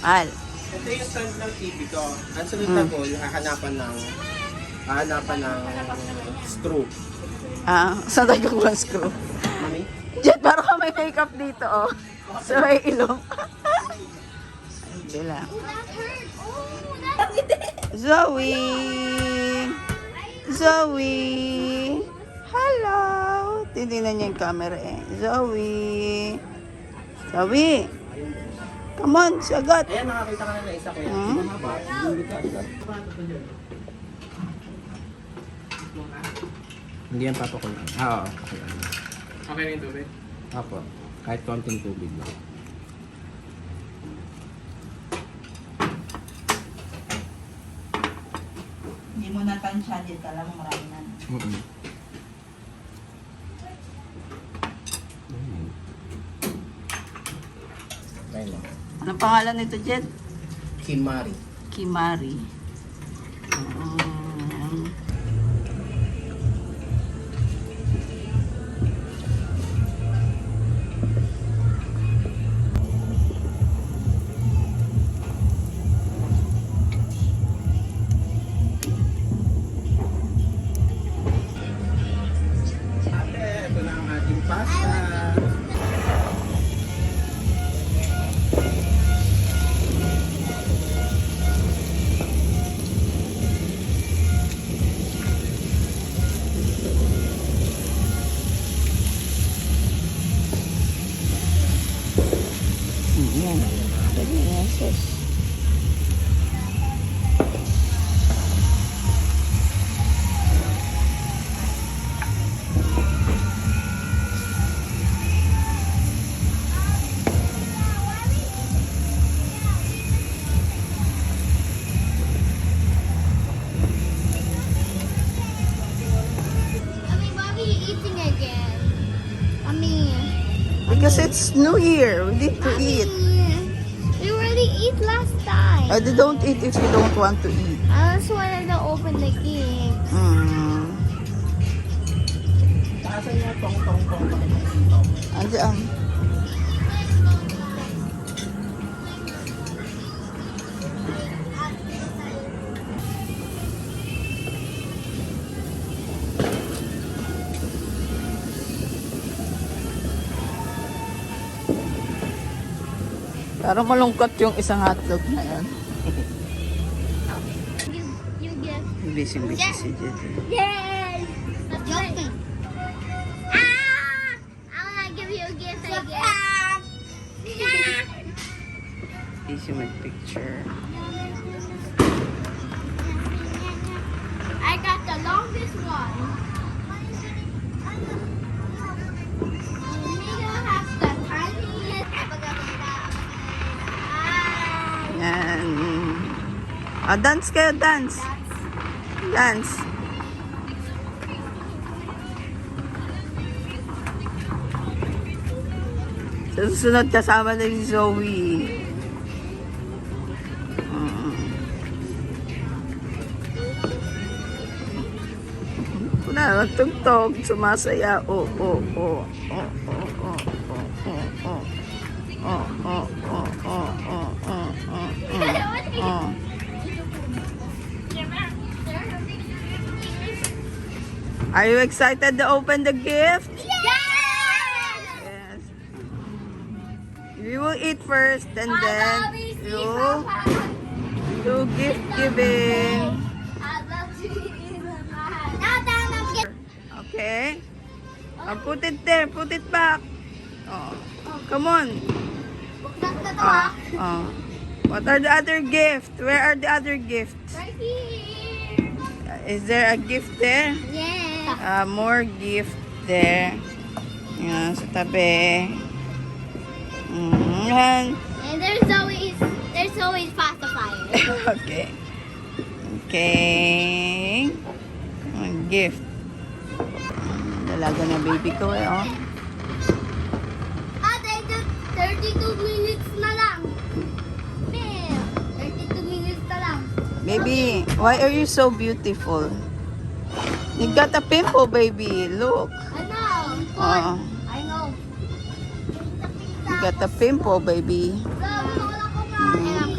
Al. Ito yung stand ng TV ko. Ang sunod na goal, hahanapan ng screw. Saan tayo kukuha ng screw? Mami? Jet, parang ka may makeup dito, oh. Sa may ilong. Hindi lang. Zoe! Zoe! Hello! Titignan niya yung camera eh. Zoe! Zoe! Come on, sagot! Ayan, nakakita ka na isa ko yan. Hindi yan papakulan. Oo, papakulan. Okay na yung tubig? Apo, kahit konting tubig lang. Hindi mo natansya, Jet. Alam mo marami na. Ayun lang. Anong pangalan nito, Jet? Kimari. Kimari. Ate, ito na ang ating pasta. Ayan. Yes. Mommy, why are you eating again? Mommy. Because it's New Year. We need to eat. We already eat last time. They don't eat if you don't want to eat. I just wanted to open the gifts. Taasan niya tong-tong-tong. Andiyan. Parang malungkot yung isang hotdog na yan. You gift. Busy si Jet. Yes! That's right. Ah! I wanna give you a gift again. Busy mag-picture. I got the longest one. Mega has the tiniest. Yan. Dance kayo, dance. Dance. Sa susunod, kasama na si Zoe. Kuna, magtugtog, sumasaya. Oh. Are you excited to open the gift? Yes. We will eat first and then we'll do gift giving. Okay? Put it there. Put it back. Oh. Come on. What are the other gifts? Where are the other gifts? Right here. Is there a gift there? Yeah. More gift there. Yan, sa tabi. Yan. And there's always pacifier. Okay. Okay. Gift. Dalaga na baby ko eh, oh. Ah, 32 minutes na lang. Ma'am, 32 minutes na lang. Baby, why are you so beautiful? You got a pimple, baby. Look. I know. Oh, I know. you got a pimple, baby. So, and I'm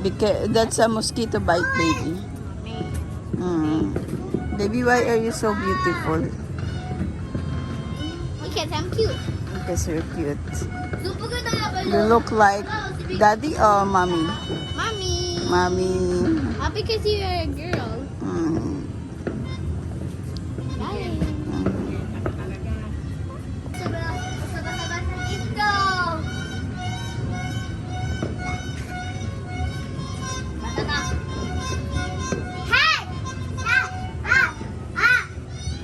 Because that's a mosquito bite, baby. Baby, why are you so beautiful? Because I'm cute. Because you're cute. Super good na You look like daddy or mommy? Mommy. Mommy. Because you're a girl. Mm. Bye. Saba-saba sa dito. Bata na. Hey!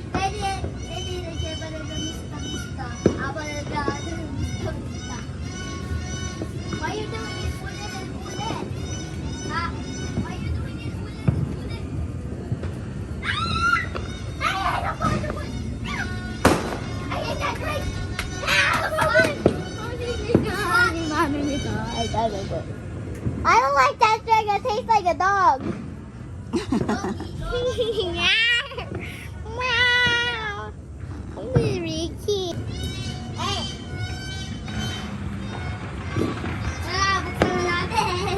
Ready, ready, para na mista. Mista. Why you doing this ulit and ulit? Ha? Why you doing this ulit and ulit? I don't like that thing. It tastes like a dog. Wow. Very cute. Hey. Buksan natin.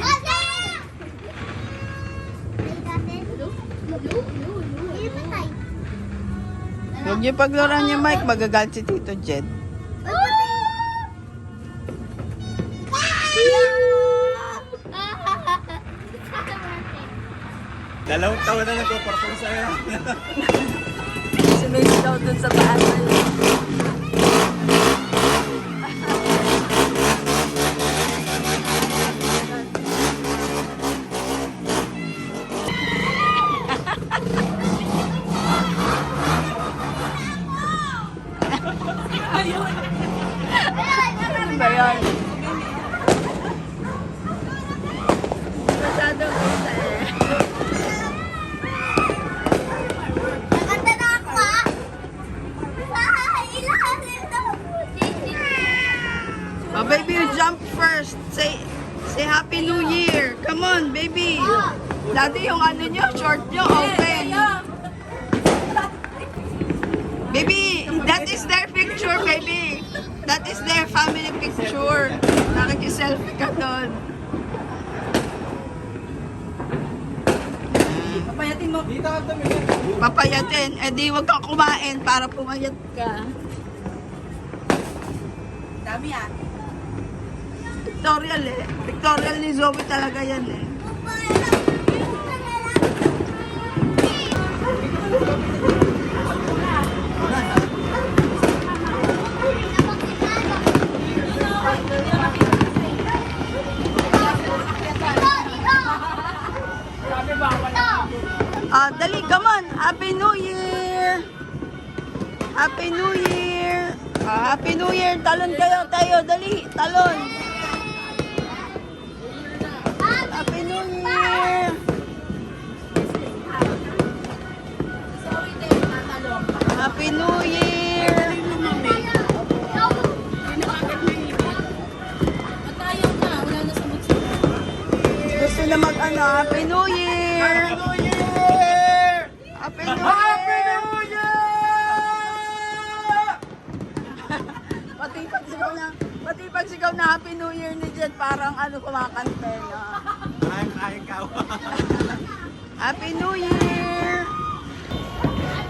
Huwag niyo paglaruan niyo, Mike. Magagalit si Tito Jed. Dalawang taon na nagpapartong sa'yo. Sumisaw dun sa taas. Ano ba yun? Masyadong isa eh. Naganda na ako ah. Ilalim na Oh, baby, you jump first. Say Happy New Year. Come on, baby. Dati yung ano nyo, short nyo, open. Baby, that is their picture, baby. That is their family picture. Nakiki-selfie ka doon. Papayatin mo. Dito ka dami. Papayatin. Eh di wag kang kumain para pumayat ka. Dami ah. Pictorial eh. Pictorial ni Zoe talaga yan eh. Dali, come on. Happy New Year. Happy New Year. Happy New Year. Talon kayo tayo. Dali, talon. Happy New Year. Happy New Year. Matayaw na. Wala na sa mutsi. Gusto na mag-ano. Happy New Year. Happy New Year. Pati pagsigaw na Happy New Year ni Jed, parang ano kumakante na. Ay, ikaw. Happy New Year!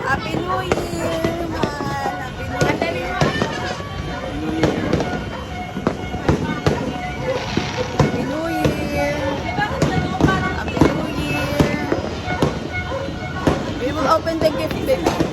Happy New Year, man! Happy New Year! Happy New Year! Happy New Year! We will open the gift, baby.